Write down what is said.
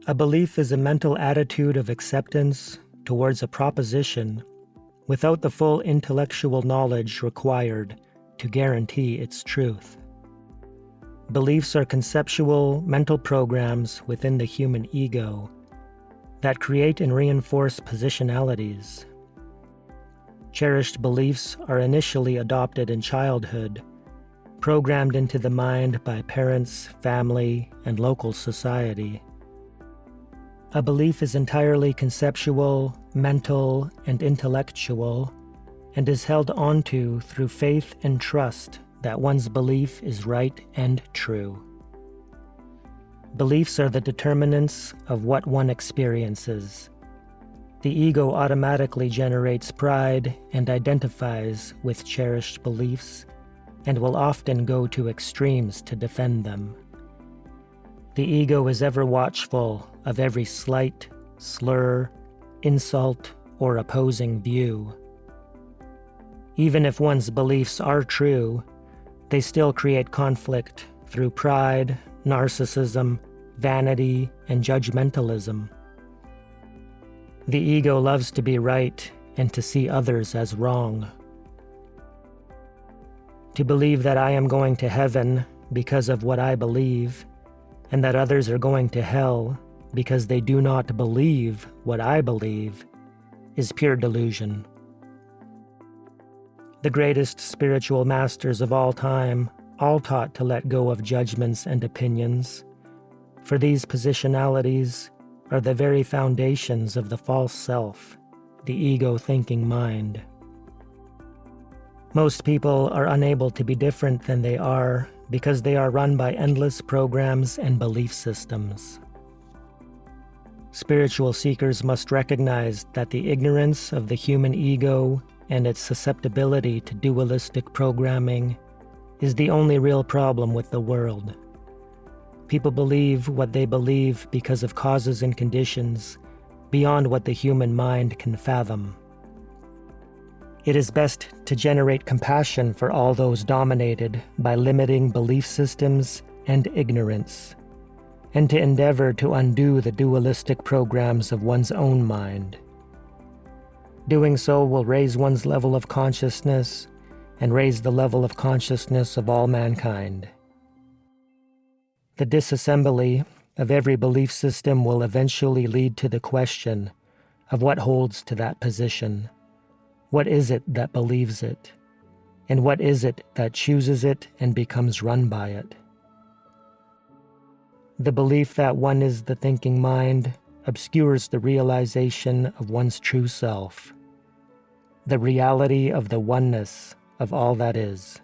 A belief is a mental attitude of acceptance towards a proposition without the full intellectual knowledge required to guarantee its truth. Beliefs are conceptual mental programs within the human ego that create and reinforce positionalities. Cherished beliefs are initially adopted in childhood, programmed into the mind by parents, family, and local society. A belief is entirely conceptual, mental, and intellectual, and is held onto through faith and trust that one's belief is right and true. Beliefs are the determinants of what one experiences. The ego automatically generates pride and identifies with cherished beliefs, and will often go to extremes to defend them. The ego is ever watchful of every slight, slur, insult, or opposing view. Even if one's beliefs are true, they still create conflict through pride, narcissism, vanity, and judgmentalism. The ego loves to be right and to see others as wrong. To believe that I am going to heaven because of what I believe, and that others are going to hell because they do not believe what I believe, is pure delusion. The greatest spiritual masters of all time all taught to let go of judgments and opinions, for these positionalities are the very foundations of the false self, the ego-thinking mind. Most people are unable to be different than they are because they are run by endless programs and belief systems. Spiritual seekers must recognize that the ignorance of the human ego and its susceptibility to dualistic programming is the only real problem with the world. People believe what they believe because of causes and conditions beyond what the human mind can fathom. It is best to generate compassion for all those dominated by limiting belief systems and ignorance, and to endeavor to undo the dualistic programs of one's own mind. Doing so will raise one's level of consciousness and raise the level of consciousness of all mankind. The disassembly of every belief system will eventually lead to the question of what holds to that position. What is it that believes it? And what is it that chooses it and becomes run by it? The belief that one is the thinking mind obscures the realization of one's true self, the reality of the oneness of all that is.